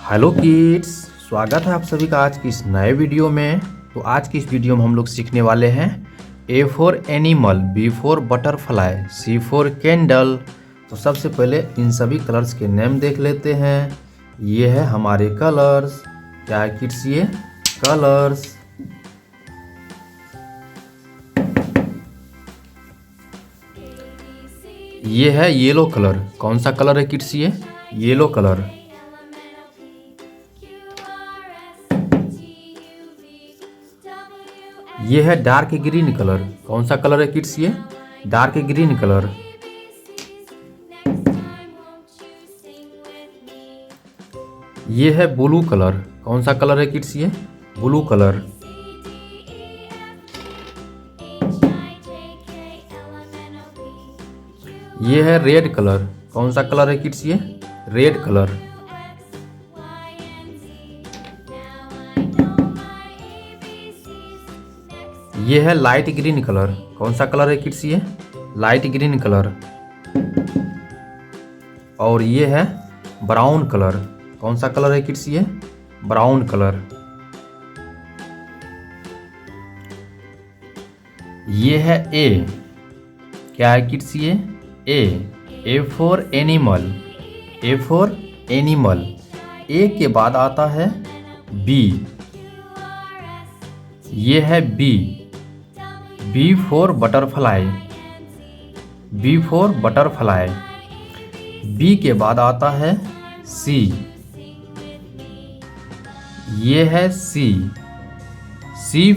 Hello kids, स्वागत है आप सभी का आज की इस नए वीडियो में। तो आज की इस वीडियो में हम लोग सीखने वाले हैं A for animal, B for butterfly, C for candle. तो सबसे पहले इन सभी कलर्स के नेम देख लेते हैं। ये है हमारे कलर्स। क्या है किड्स? ये कलर्स। ये है येलो कलर। कौन सा कलर है किड्स? ये येलो कलर। ये है डार्क ग्रीन कलर। कौन सा कलर है किड्स? ये डार्क ग्रीन कलर। ये है ब्लू कलर। कौन सा कलर है किड्स? ये ब्लू कलर। ये है रेड कलर। कौन सा कलर है किड्स? ये रेड कलर। ये है लाइट ग्रीन कलर। कौन सा कलर है किड्स? ये लाइट ग्रीन कलर। और ये है ब्राउन कलर। कौन सा कलर है किड्स? ये ब्राउन कलर। ये है ए। क्या है किड्स? ये A for animal. A for animal. A के बाद आता है बी। ये है B for butterfly. B for butterfly. B के बाद आता है सी। ये है C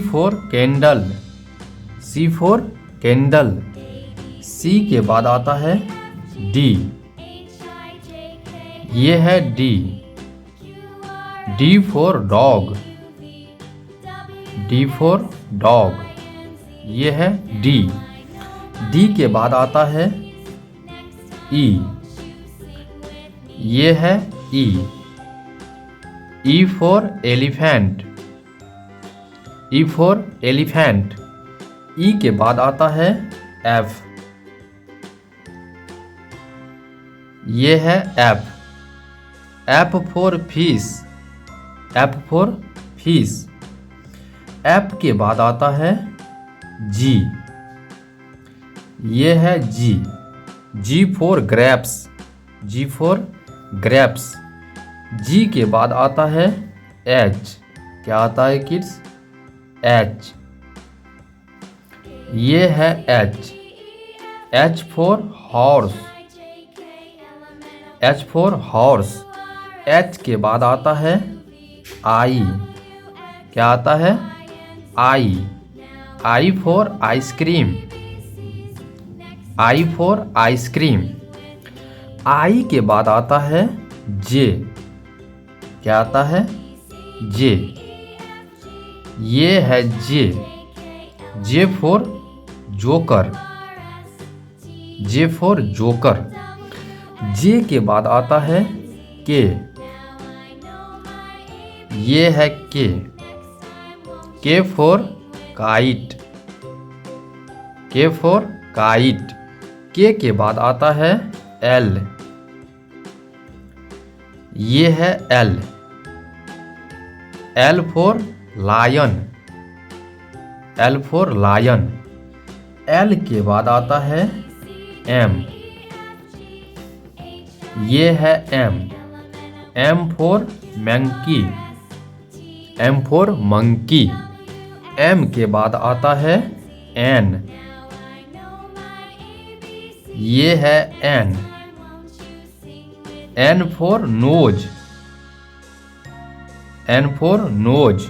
for candle. C for candle. C के बाद आता है डी। ये है D for dog. D for dog. ये है डी के बाद आता है ई। ये है E for elephant. E for elephant. E के बाद आता है एफ। ये है F for fish. F for fish. F के बाद आता है जी। ये है G for grapes. G for grapes. G के बाद आता है एच। क्या आता है किड्स? एच। ये है H for horse. H for horse. H के बाद आता है आई। क्या आता है? I for ice cream. I for ice cream. I के बाद आता है जे। क्या आता है? जे। ये है J for joker. J for joker. J के बाद आता है के। ये है K for kite. K for kite. K बाद आता है एल। ये है L for lion. L for lion. L के बाद आता है एम। ये है M for monkey. M for monkey. M के बाद आता है एन। ये है N for nose. N for nose.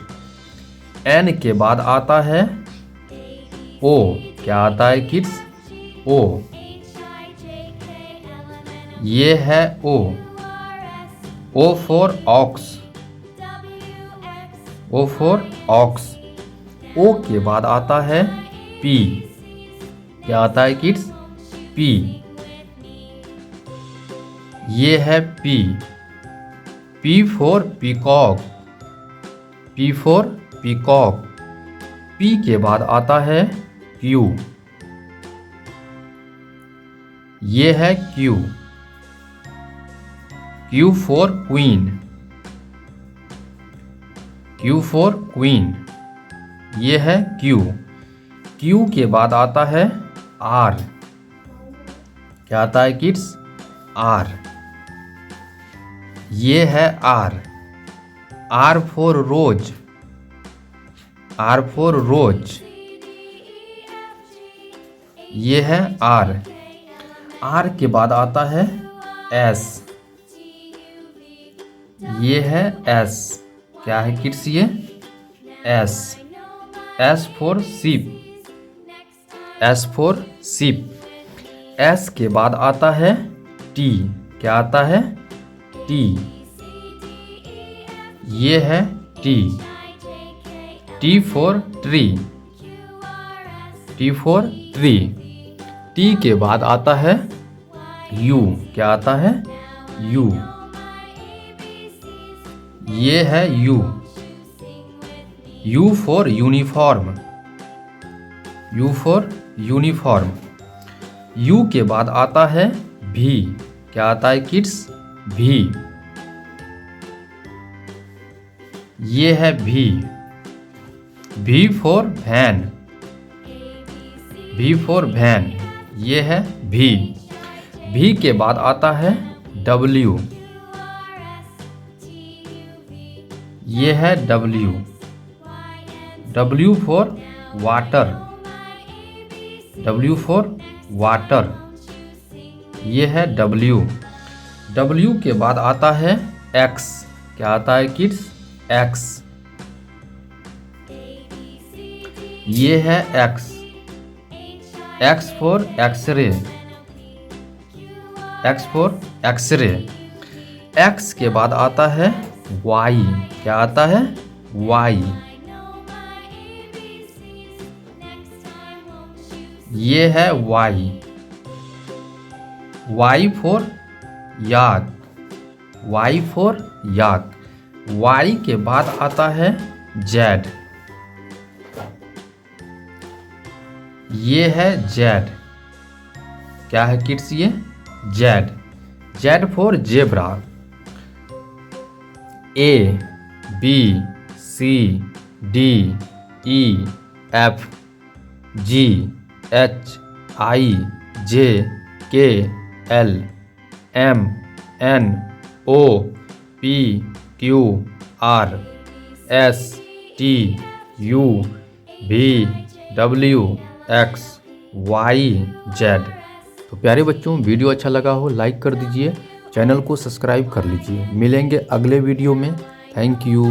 N के बाद आता है ओ। क्या आता है किड्स? ओ। ये है O for ox. O for ox. O के बाद आता है पी। क्या आता है किड्स? पी। ये है P for peacock. P for peacock. P के बाद आता है क्यू। ये है Q for queen. Q for queen, ये है Q। Q के बाद आता है R, क्या आता है किड्स? R, ये है R। R for rose, R for rose, ये है R। R के बाद आता है S, ये है S, क्या है किड्स? ये S। S for ship, S for ship. S के बाद आता है T, क्या आता है? T, ये है T। T for tree, T for tree. T के बाद आता है U, क्या आता है? U, ये है U। U for uniform, U for uniform. U के बाद आता है V, क्या आता है किड्स? V, ये है V। V for van, V for van, ये है V। V के बाद आता है W, ये है W। W for water, W for water, ये है W। W के बाद आता है X, क्या आता है किड्स? X, ये है X। X for X-ray, X for X-ray. X के बाद आता है Y, क्या आता है? Y, ये है Y। Y for yak, Y for yak. Y के बाद आता है Z, ये है Z, क्या है किड्स? ये Z। Z for zebra. A B C D E F G H I J K L M N O P Q R S T U V W X Y Z। तो प्यारे बच्चों, video अच्छा लगा हो like कर दीजिए, channel को subscribe कर लीजिए। मिलेंगे अगले वीडियो में। Thank you.